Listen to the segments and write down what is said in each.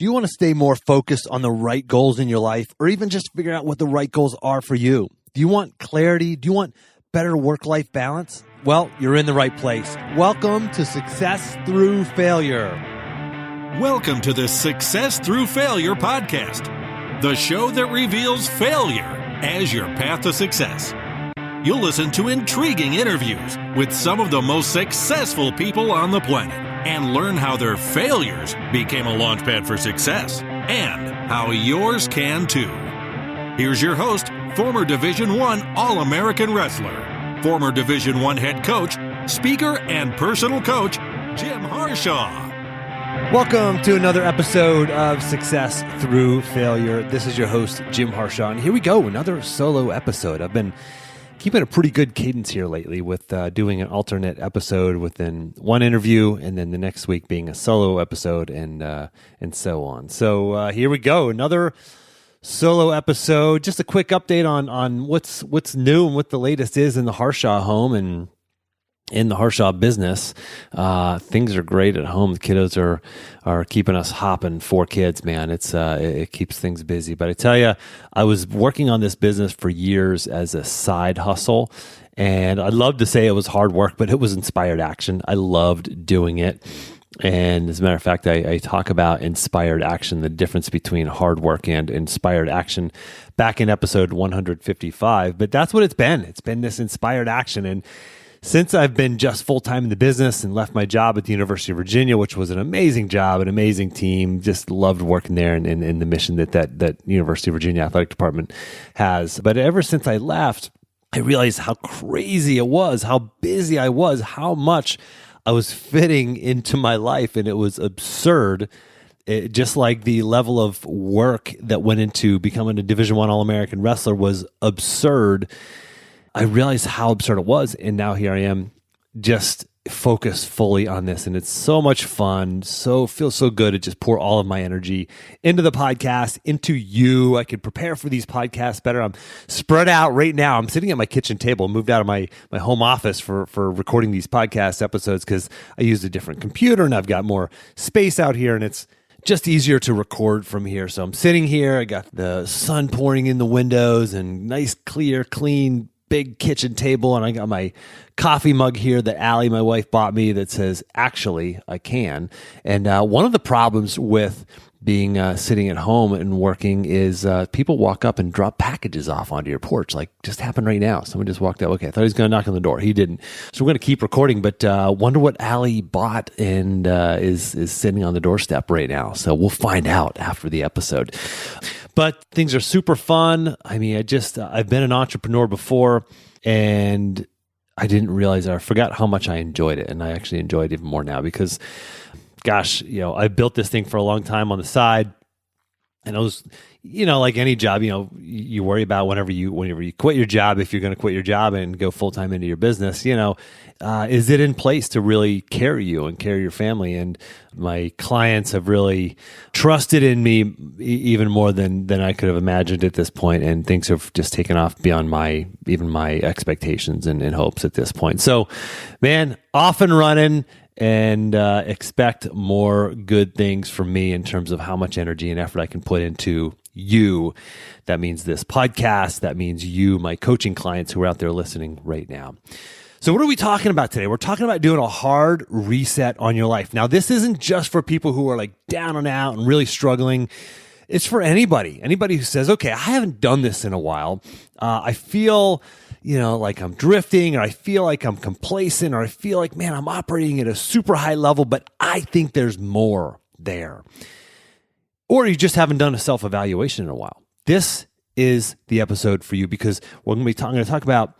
Do you want to stay more focused on the right goals in your life, or even just figure out what the right goals are for you? Do you want clarity? Do you want better work-life balance? Well, you're in the right place. Welcome to Success Through Failure. Welcome to the Success Through Failure podcast, the show that reveals failure as your path to success. You'll listen to intriguing interviews with some of the most successful people on the planet and learn how their failures became a launchpad for success and how yours can too. Here's your host, former Division I All-American wrestler, former Division I head coach, speaker, and personal coach, Jim Harshaw. Welcome to another episode of Success Through Failure. This is your host, Jim Harshaw, and here we go, another solo episode. I've been keeping a pretty good cadence here lately with doing an alternate episode within one interview, and then the next week being a solo episode, and so on. So here we go, another solo episode. Just a quick update on what's new and what the latest is in the Harshaw home and in the Harshaw business. Things are great at home. The kiddos are keeping us hopping. 4 kids, man. It keeps things busy. But I tell you, I was working on this business for years as a side hustle, and I'd love to say it was hard work, but it was inspired action. I loved doing it. And as a matter of fact, I talk about inspired action, the difference between hard work and inspired action back in episode 155. But that's what it's been. It's been this inspired action. And since I've been just full-time in the business and left my job at the University of Virginia, which was an amazing job, an amazing team, just loved working there and the mission that University of Virginia Athletic Department has. But ever since I left, I realized how crazy it was, how busy I was, how much I was fitting into my life, and it was absurd. Just like the level of work that went into becoming a Division I All-American wrestler was absurd. I realized how absurd it was, and now here I am, just focused fully on this, and it's so much fun. Feels so good to just pour all of my energy into the podcast, into you. I could prepare for these podcasts better. I'm spread out right now. I'm sitting at my kitchen table, moved out of my home office for recording these podcast episodes because I used a different computer, and I've got more space out here, and it's just easier to record from here. So I'm sitting here. I got the sun pouring in the windows and nice, clear, clean, big kitchen table, and I got my coffee mug here that Allie, my wife, bought me that says, "Actually, I can." And one of the problems with being sitting at home and working is people walk up and drop packages off onto your porch, like just happened right now. Someone just walked up. Okay, I thought he was going to knock on the door. He didn't. So we're going to keep recording, but wonder what Allie bought and is sitting on the doorstep right now. So we'll find out after the episode. But things are super fun. I mean, I've been an entrepreneur before, and I didn't realize, I forgot how much I enjoyed it. And I actually enjoy it even more now because, gosh, I built this thing for a long time on the side. And I was, like any job, you worry about whenever you quit your job, if you're going to quit your job and go full time into your business, is it in place to really carry you and carry your family? And my clients have really trusted in me even more than I could have imagined at this point, and things have just taken off beyond even my expectations and hopes at this point. So, man, off and running. And expect more good things from me in terms of how much energy and effort I can put into you. That means this podcast. That means you, my coaching clients who are out there listening right now. So what are we talking about today? We're talking about doing a hard reset on your life. Now, this isn't just for people who are like down and out and really struggling. It's for anybody who says, okay, I haven't done this in a while. I feel like I'm drifting, or I feel like I'm complacent, or I feel like, man, I'm operating at a super high level, but I think there's more there. Or you just haven't done a self-evaluation in a while. This is the episode for you, because we're going to talk about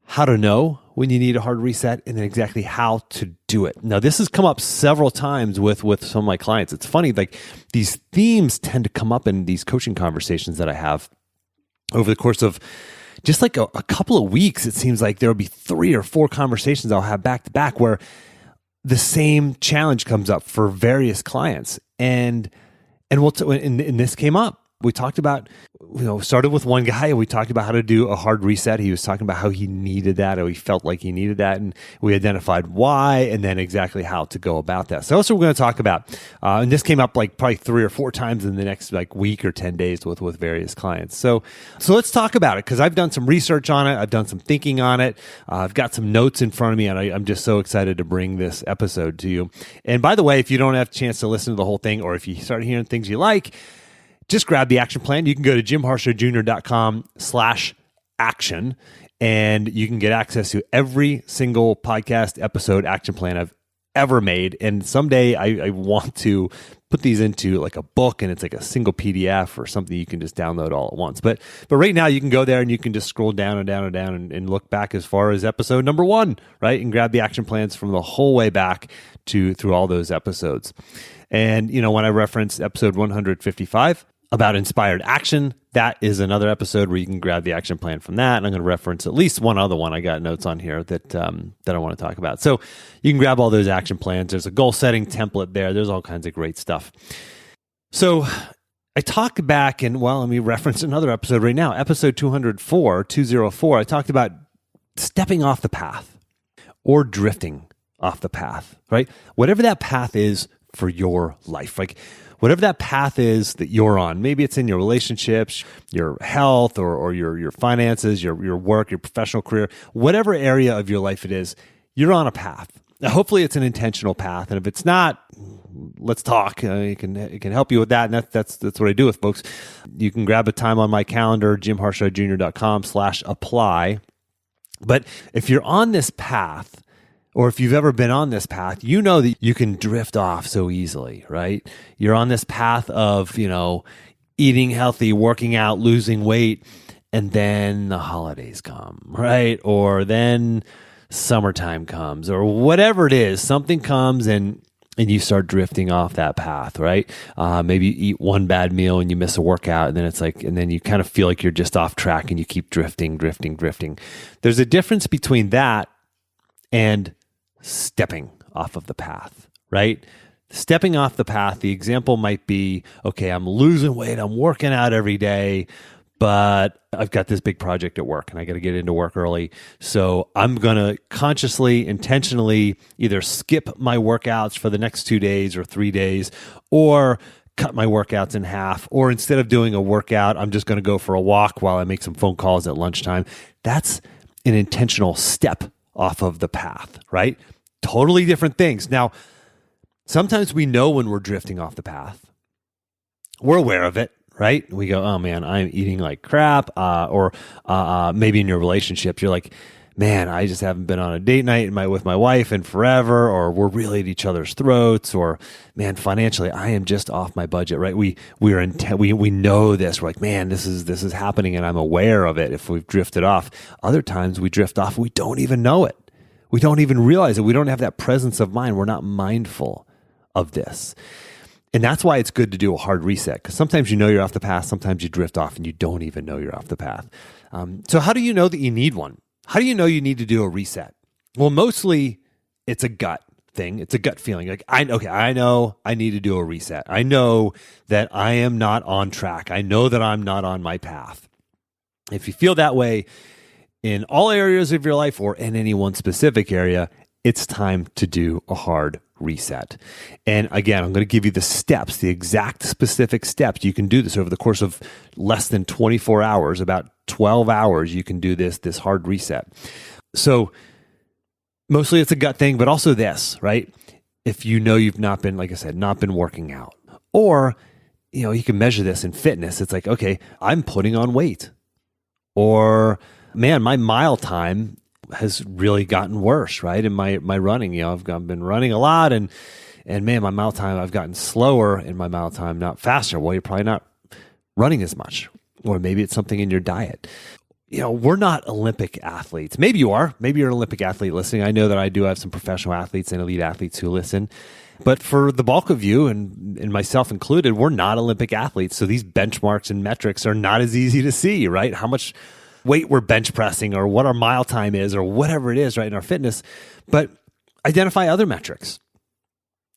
how to know when you need a hard reset, and then exactly how to do it. Now, this has come up several times with some of my clients. It's funny, like these themes tend to come up in these coaching conversations that I have over the course of just like a couple of weeks. It seems like there will be 3 or 4 conversations I'll have back to back where the same challenge comes up for various clients. And this came up. We talked about, started with one guy and we talked about how to do a hard reset. He was talking about how he needed that, or he felt like he needed that. And we identified why and then exactly how to go about that. So that's what we're going to talk about. And this came up like probably 3 or 4 times in the next like week or 10 days with various clients. So let's talk about it, because I've done some research on it. I've done some thinking on it. I've got some notes in front of me, and I'm just so excited to bring this episode to you. And by the way, if you don't have a chance to listen to the whole thing, or if you start hearing things you like, just grab the action plan. You can go to jimharshawjr.com/action, and you can get access to every single podcast episode action plan I've ever made. And someday I want to put these into like a book, and it's like a single PDF or something you can just download all at once. But right now you can go there and you can just scroll down and down and down and look back as far as episode number 1, right? And grab the action plans from the whole way back through all those episodes. And, when I referenced episode 155 about inspired action, that is another episode where you can grab the action plan from that. And I'm going to reference at least one other one. I got notes on here that I want to talk about. So you can grab all those action plans. There's a goal setting template there. There's all kinds of great stuff. So I talked back and, let me reference another episode right now. Episode 204. I talked about stepping off the path or drifting off the path, right? Whatever that path is for your life, like whatever that path is that you're on, maybe it's in your relationships, your health, or your finances, your work, your professional career, whatever area of your life it is, you're on a path. Now, hopefully it's an intentional path. And if it's not, let's talk. It can help you with that. And that's what I do with folks. You can grab a time on my calendar, jimharshawjr.com/apply. But if you're on this path, or if you've ever been on this path, you know that you can drift off so easily, right? You're on this path of, eating healthy, working out, losing weight, and then the holidays come, right? Or then summertime comes, or whatever it is, something comes and you start drifting off that path, right? Maybe you eat one bad meal and you miss a workout, and then and then you kind of feel like you're just off track and you keep drifting. There's a difference between that and stepping off of the path, right? Stepping off the path, the example might be, okay, I'm losing weight, I'm working out every day, but I've got this big project at work and I got to get into work early. So I'm going to consciously, intentionally either skip my workouts for the next 2 days or 3 days, or cut my workouts in half, or instead of doing a workout, I'm just going to go for a walk while I make some phone calls at lunchtime. That's an intentional step off of the path, right? Totally different things. Now, sometimes we know when we're drifting off the path. We're aware of it, right? We go, oh man, I'm eating like crap. Or maybe in your relationships, you're like, man, I just haven't been on a date night with my wife in forever, or we're really at each other's throats, or man, financially, I am just off my budget, right? We know this. We're like, man, this is happening, and I'm aware of it. If we've drifted off, other times we drift off, we don't even know it. We don't even realize it. We don't have that presence of mind. We're not mindful of this. And that's why it's good to do a hard reset, because sometimes you know you're off the path, sometimes you drift off and you don't even know you're off the path. So how do you know that you need one? How do you know you need to do a reset? Well, mostly it's a gut thing. It's a gut feeling. Like, I know I need to do a reset. I know that I am not on track. I know that I'm not on my path. If you feel that way in all areas of your life or in any one specific area, it's time to do a hard reset. And again, I'm going to give you the steps, the exact specific steps. You can do this over the course of less than 24 hours, about 12 hours, you can do this hard reset. So mostly it's a gut thing, but also this, right? If you know you've not been, like I said, not been working out, or, you can measure this in fitness. It's like, okay, I'm putting on weight, or man, my mile time has really gotten worse, right? In my running, I've been running a lot, and man, my mile time, I've gotten slower in my mile time, not faster. Well, you're probably not running as much, or maybe it's something in your diet. We're not Olympic athletes. Maybe you are. Maybe you're an Olympic athlete listening. I know that I do have some professional athletes and elite athletes who listen. But for the bulk of you, and myself included, we're not Olympic athletes. So these benchmarks and metrics are not as easy to see, right? How much weight we're bench pressing, or what our mile time is, or whatever it is, right, in our fitness. But identify other metrics,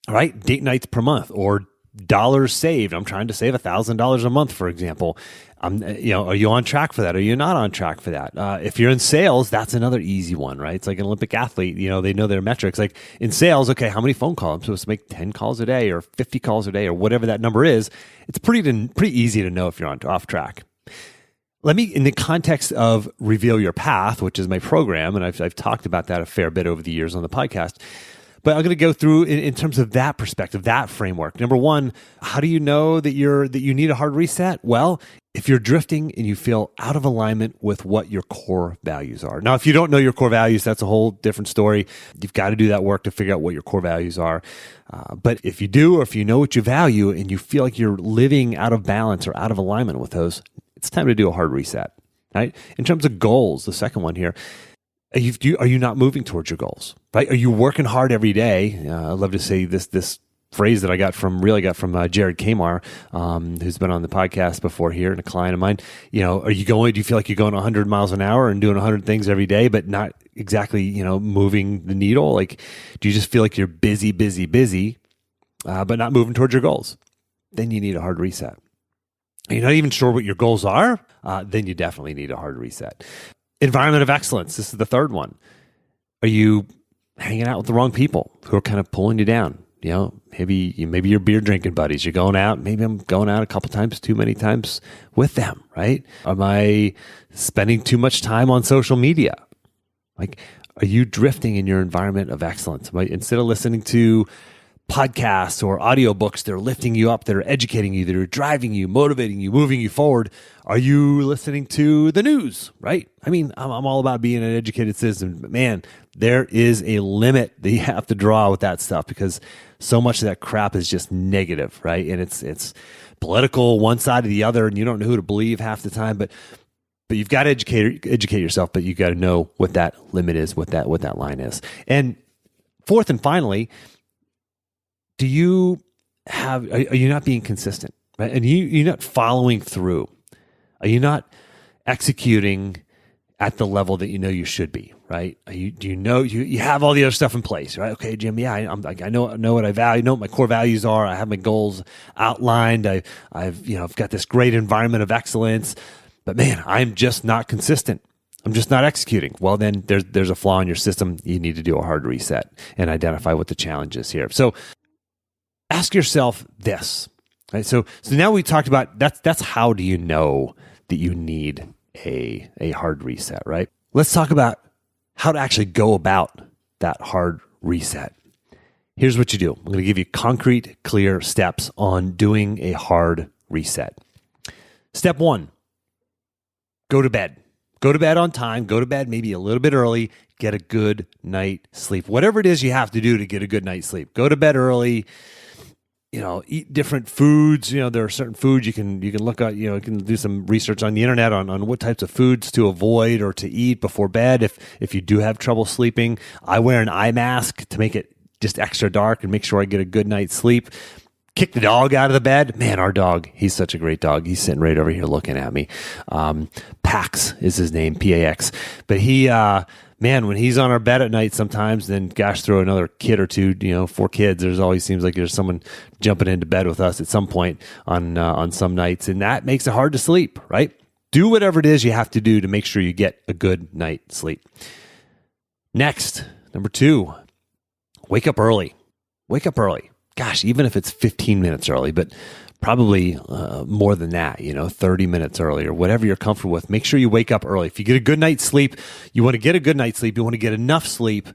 right? Date nights per month, or dollars saved. I'm trying to save $1,000 a month, for example. Are you on track for that? Are you not on track for that? If you're in sales, that's another easy one, right? It's like an Olympic athlete, they know their metrics. Like in sales, okay, how many phone calls? I'm supposed to make 10 calls a day or 50 calls a day or whatever that number is. It's pretty easy to know if you're off track. Let me, in the context of Reveal Your Path, which is my program, and I've talked about that a fair bit over the years on the podcast, but I'm going to go through in terms of that perspective, that framework. Number one, how do you know that you need a hard reset? Well, if you're drifting and you feel out of alignment with what your core values are. Now, if you don't know your core values, that's a whole different story. You've got to do that work to figure out what your core values are. But if you do, or if you know what you value and you feel like you're living out of balance or out of alignment with those, it's time to do a hard reset, right? In terms of goals, the second one here, are you not moving towards your goals, right? Are you working hard every day? I love to say this phrase that I got from Jared Kamar, who's been on the podcast before here, and a client of mine. Do you feel like you're going 100 miles an hour and doing 100 things every day, but not exactly, moving the needle? Like, do you just feel like you're busy, but not moving towards your goals? Then you need a hard reset. You're not even sure what your goals are? Then you definitely need a hard reset. Environment of excellence. This is the third one. Are you hanging out with the wrong people who are kind of pulling you down? Maybe your beer drinking buddies. You're going out. Maybe I'm going out a couple times, too many times with them, right? Am I spending too much time on social media? Like, are you drifting in your environment of excellence? Instead of listening to podcasts or audiobooks that are lifting you up, that are educating you, that are driving you, motivating you, moving you forward, are you listening to the news, right? I mean, I'm all about being an educated citizen, but man, there is a limit that you have to draw with that stuff, because so much of that crap is just negative, right? And it's political, one side or the other, and you don't know who to believe half the time, but you've got to educate yourself, but you got to know what that limit is, what that line is. And fourth and finally, are you not being consistent, right? And you're not following through. Are you not executing at the level that you know you should be, right? Do you have all the other stuff in place, right? Okay, Jim, yeah, I know what I value, know what my core values are. I have my goals outlined. I've got this great environment of excellence, but man, I'm just not consistent. I'm just not executing. Well, then there's a flaw in your system. You need to do a hard reset and identify what the challenge is here. So ask yourself this, right? So now we talked about that's how do you know that you need a hard reset, right? Let's talk about how to actually go about that hard reset. Here's what you do. I'm going to give you concrete, clear steps on doing a hard reset. Step one, go to bed. Go to bed on time. Go to bed maybe a little bit early. Get a good night sleep. Whatever it is you have to do to get a good night's sleep. Go to bed early. Eat different foods. There are certain foods you can look at, you can do some research on the internet on what types of foods to avoid or to eat before bed. If you do have trouble sleeping, I wear an eye mask to make it just extra dark and make sure I get a good night's sleep. Kick the dog out of the bed. Man, our dog, he's such a great dog. He's sitting right over here looking at me. Pax is his name, P-A-X. But he, man, when he's on our bed at night sometimes, then gosh, throw another kid or two, 4 kids. There's always seems like there's someone jumping into bed with us at some point on some nights. And that makes it hard to sleep, right? Do whatever it is you have to do to make sure you get a good night's sleep. Next, number 2, wake up early. Wake up early. Gosh, even if it's 15 minutes early, but probably more than that, 30 minutes early or whatever you're comfortable with. Make sure you wake up early. If you get a good night's sleep, you want to get a good night's sleep. You want to get enough sleep,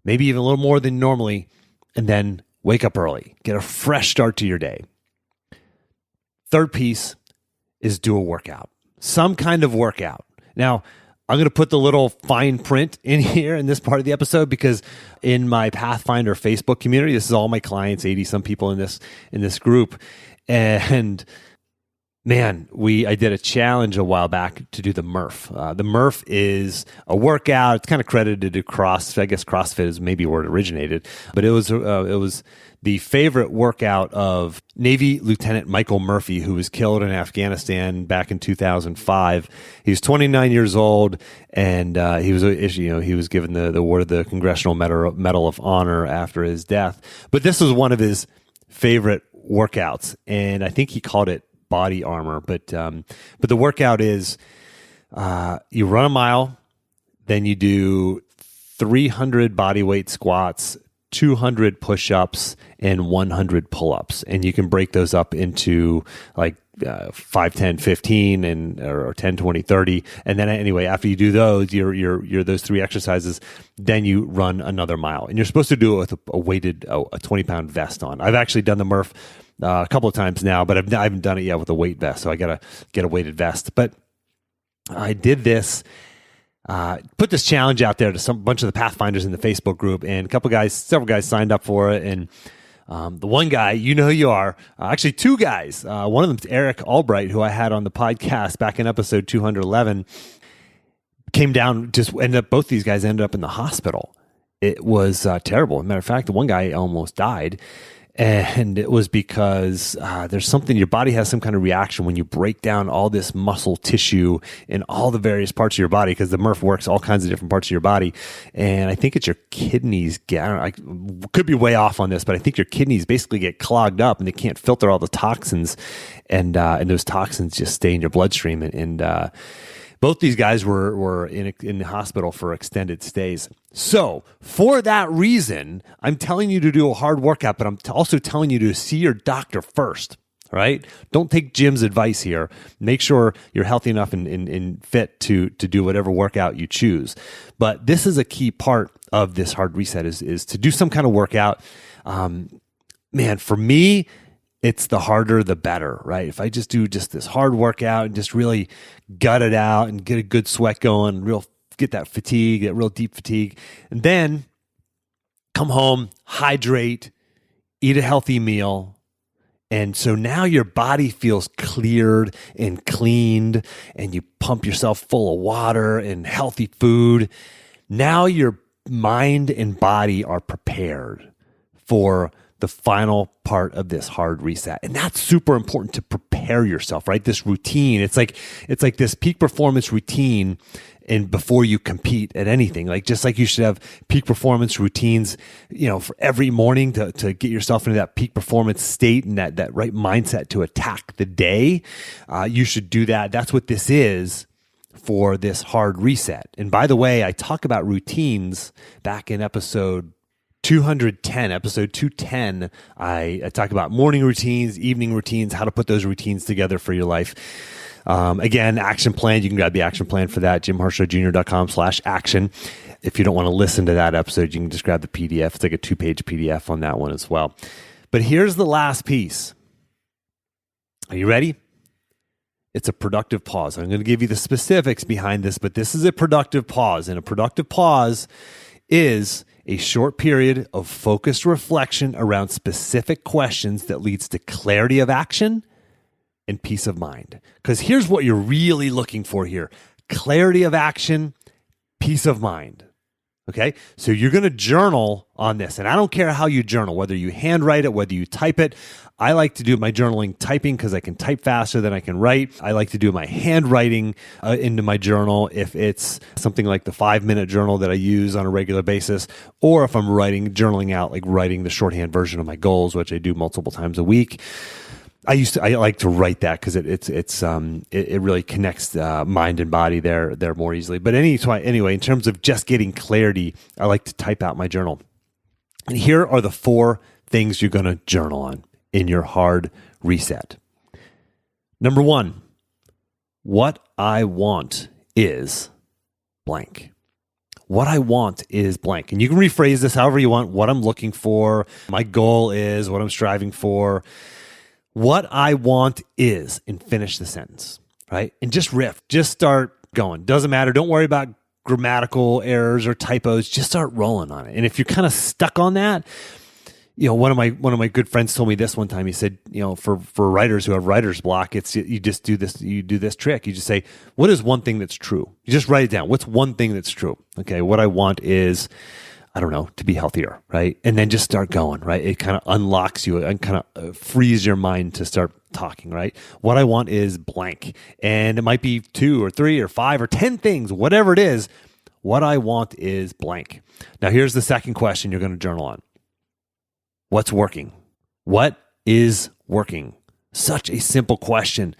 maybe even a little more than normally, and then wake up early. Get a fresh start to your day. Third piece is do a workout, some kind of workout. Now, I'm going to put the little fine print in here in this part of the episode because in my Pathfinder Facebook community, this is all my clients, 80 some people in this group. And man, I did a challenge a while back to do the Murph. The Murph is a workout. It's kind of credited to CrossFit. I guess CrossFit is maybe where it originated, but it was the favorite workout of Navy Lieutenant Michael Murphy, who was killed in Afghanistan back in 2005. He was 29 years old, and he was given the award of the Congressional Medal of Honor after his death. But this was one of his favorite workouts, and I think he called it body armor. But the workout is you run a mile, then you do 300 body weight squats, 200 push-ups, and 100 pull-ups, and you can break those up into like 5, 10, 15, or 10, 20, 30. And then anyway, after you do those, you're those 3 exercises, then you run another mile. And you're supposed to do it with a weighted, a 20-pound vest on. I've actually done the Murph a couple of times now, but I haven't done it yet with a weight vest. So I got to get a weighted vest. But I did this, put this challenge out there to bunch of the Pathfinders in the Facebook group, and several guys signed up for it. And the one guy, you know who you are, actually 2 guys. One of them's Eric Albright, who I had on the podcast back in episode 211, came down, both these guys ended up in the hospital. It was terrible. As a matter of fact, the one guy almost died. And it was because there's something, your body has some kind of reaction when you break down all this muscle tissue in all the various parts of your body, because the Murph works all kinds of different parts of your body. And I think it's your kidneys. I could be way off on this, but I think your kidneys basically get clogged up and they can't filter all the toxins. And those toxins just stay in your bloodstream. And both these guys were in the hospital for extended stays. So for that reason, I'm telling you to do a hard workout, but I'm also telling you to see your doctor first, right? Don't take Jim's advice here. Make sure you're healthy enough and fit to do whatever workout you choose. But this is a key part of this hard reset is to do some kind of workout. Man, for me, it's the harder, the better, right? If I just do this hard workout and just really gut it out and get a good sweat going, get that fatigue, that real deep fatigue, and then come home, hydrate, eat a healthy meal. And so now your body feels cleared and cleaned, and you pump yourself full of water and healthy food. Now your mind and body are prepared for the final part of this hard reset. And that's super important to prepare yourself, right? This routine, it's like this peak performance routine, and before you compete at anything, just like you should have peak performance routines, for every morning to get yourself into that peak performance state and that right mindset to attack the day. You should do that. That's what this is for this hard reset. And by the way, I talk about routines back in episode 210, I talk about morning routines, evening routines, how to put those routines together for your life. Again, action plan, you can grab the action plan for that, jimharshawjr.com/action. If you don't want to listen to that episode, you can just grab the PDF. It's like a 2-page PDF on that one as well. But here's the last piece. Are you ready? It's a productive pause. I'm going to give you the specifics behind this, but this is a productive pause. And a productive pause is a short period of focused reflection around specific questions that leads to clarity of action and peace of mind. Because here's what you're really looking for here: clarity of action, peace of mind. Okay, so you're going to journal on this, and I don't care how you journal, whether you handwrite it, whether you type it. I like to do my journaling typing because I can type faster than I can write. I like to do my handwriting into my journal if it's something like the 5-minute journal that I use on a regular basis, or if I'm journaling out, like writing the shorthand version of my goals, which I do multiple times a week. I like to write that because it really connects mind and body there more easily. But anyway, in terms of just getting clarity, I like to type out my journal. And here are the 4 things you're going to journal on in your hard reset. Number 1, what I want is blank. What I want is blank. And you can rephrase this however you want. What I'm looking for, my goal is, what I'm striving for. What I want is, and finish the sentence, right? And just riff, just start going. Doesn't matter. Don't worry about grammatical errors or typos. Just start rolling on it. And if you're kind of stuck on that, one of my good friends told me this one time. He said, for writers who have writer's block, it's you just do this. You do this trick. You just say, what is one thing that's true? You just write it down. What's one thing that's true? Okay, what I want is, I don't know, to be healthier, right? And then just start going, right? It kind of unlocks you and kind of frees your mind to start talking, right? What I want is blank. And it might be 2 or 3 or 5 or 10 things, whatever it is. What I want is blank. Now, here's the second question you're going to journal on. What's working? What is working? Such a simple question,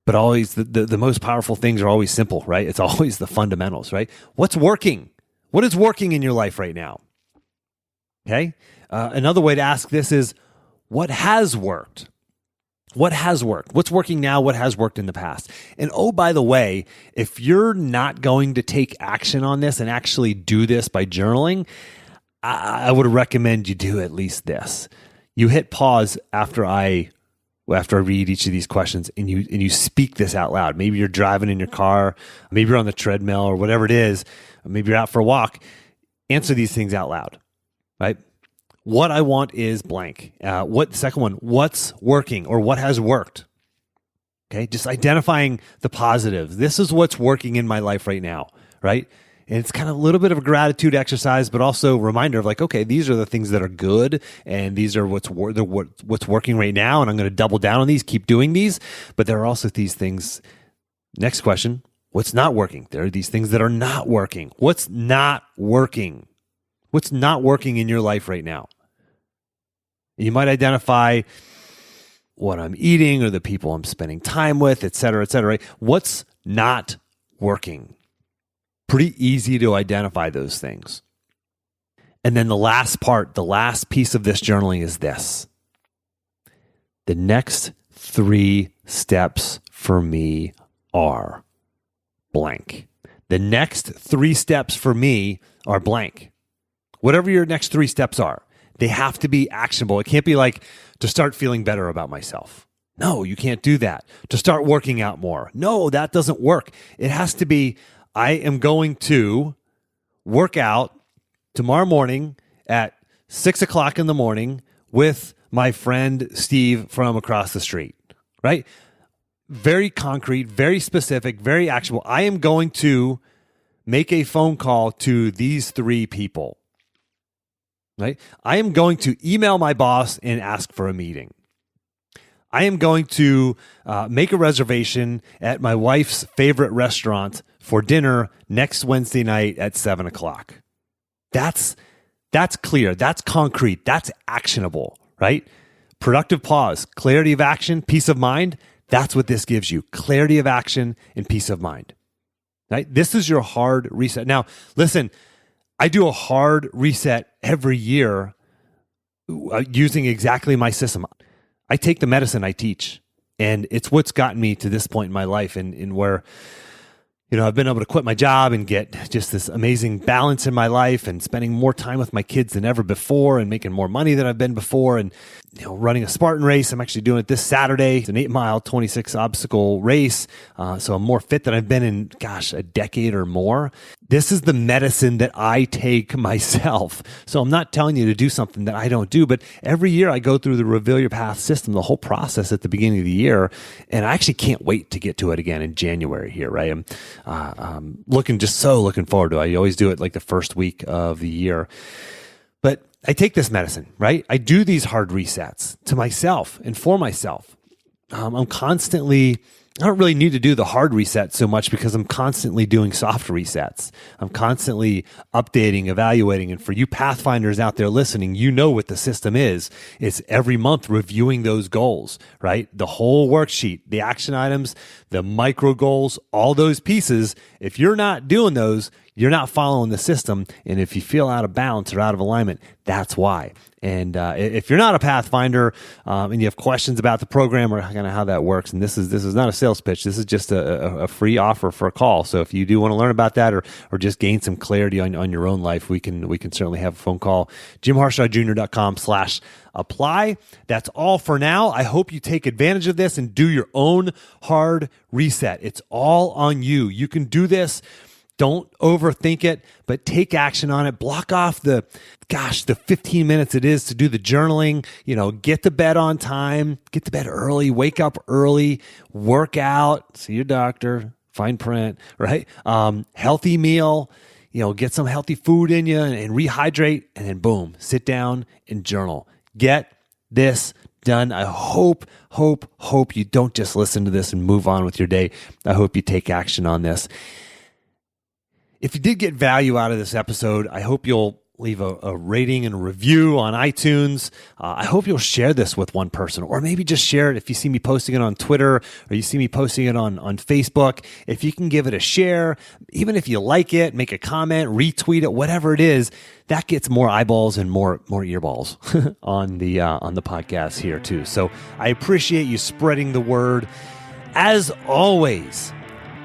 but always the most powerful things are always simple, right? It's always the fundamentals, right? What's working? What is working in your life right now? Okay. Another way to ask this is, what has worked? What has worked? What's working now? What has worked in the past? And oh, by the way, if you're not going to take action on this and actually do this by journaling, I would recommend you do at least this. You hit pause after I read each of these questions and you speak this out loud. Maybe you're driving in your car, maybe you're on the treadmill or whatever it is, maybe you're out for a walk. Answer these things out loud, right? What I want is blank. Second one, what's working or what has worked? Okay, just identifying the positives. This is what's working in my life right now, right? And it's kind of a little bit of a gratitude exercise, but also a reminder of like, okay, these are the things that are good, and these are what's working right now, and I'm going to double down on these, keep doing these. But there are also these things. Next question, what's not working? There are these things that are not working. What's not working? What's not working in your life right now? You might identify what I'm eating or the people I'm spending time with, et cetera, right? What's not working? Pretty easy to identify those things. And then the last piece of this journaling is this. The next 3 steps for me are blank. The next 3 steps for me are blank. Whatever your next 3 steps are, they have to be actionable. It can't be like to start feeling better about myself. No, you can't do that. To start working out more. No, that doesn't work. It has to be, I am going to work out tomorrow morning at 6 o'clock in the morning with my friend Steve from across the street, right? Very concrete, very specific, very actionable. I am going to make a phone call to these 3 people. Right? I am going to email my boss and ask for a meeting. I am going to make a reservation at my wife's favorite restaurant for dinner next Wednesday night at 7 o'clock. That's clear. That's concrete. That's actionable, right? Productive pause, clarity of action, peace of mind. That's what this gives you. Clarity of action and peace of mind, right? This is your hard reset. Now, listen, I do a hard reset every year using exactly my system. I take the medicine I teach, and it's what's gotten me to this point in my life and where, I've been able to quit my job and get just this amazing balance in my life and spending more time with my kids than ever before and making more money than I've been before and, running a Spartan race. I'm actually doing it this Saturday. It's an 8-mile, 26 obstacle race. So I'm more fit than I've been in, a decade or more. This is the medicine that I take myself. So I'm not telling you to do something that I don't do, but every year I go through the Reveal Your Path system, the whole process at the beginning of the year. And I actually can't wait to get to it again in January here, right? I'm looking forward to it. I always do it like the first week of the year. But I take this medicine, right? I do these hard resets to myself and for myself. I don't really need to do the hard reset so much because I'm constantly doing soft resets. I'm constantly updating, evaluating. And for you Pathfinders out there listening, you know what the system is. It's every month reviewing those goals, right? The whole worksheet, the action items, the micro goals, all those pieces. If you're not doing those, you're not following the system. And if you feel out of balance or out of alignment, that's why. And if you're not a Pathfinder and you have questions about the program or kind of how that works, and this is not a sales pitch, this is just a free offer for a call. So if you do want to learn about that or just gain some clarity on your own life, we can certainly have a phone call. JimHarshawJr.com/apply. That's all for now. I hope you take advantage of this and do your own hard reset. It's all on you. You can do this. Don't overthink it, but take action on it. Block off the 15 minutes it is to do the journaling. Get to bed on time, get to bed early, wake up early, work out, see your doctor, fine print, right? Healthy meal, get some healthy food in you and rehydrate, and then boom, sit down and journal. Get this done. I hope you don't just listen to this and move on with your day. I hope you take action on this. If you did get value out of this episode, I hope you'll leave a rating and a review on iTunes. I hope you'll share this with one person, or maybe just share it if you see me posting it on Twitter or you see me posting it on Facebook. If you can give it a share, even if you like it, make a comment, retweet it, whatever it is, that gets more eyeballs and more earballs on the podcast here too. So I appreciate you spreading the word. As always,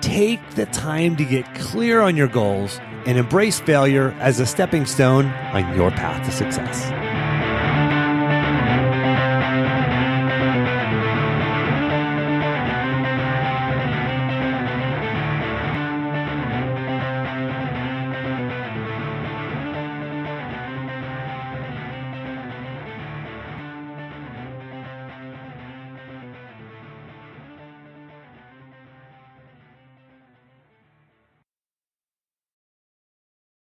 take the time to get clear on your goals and embrace failure as a stepping stone on your path to success.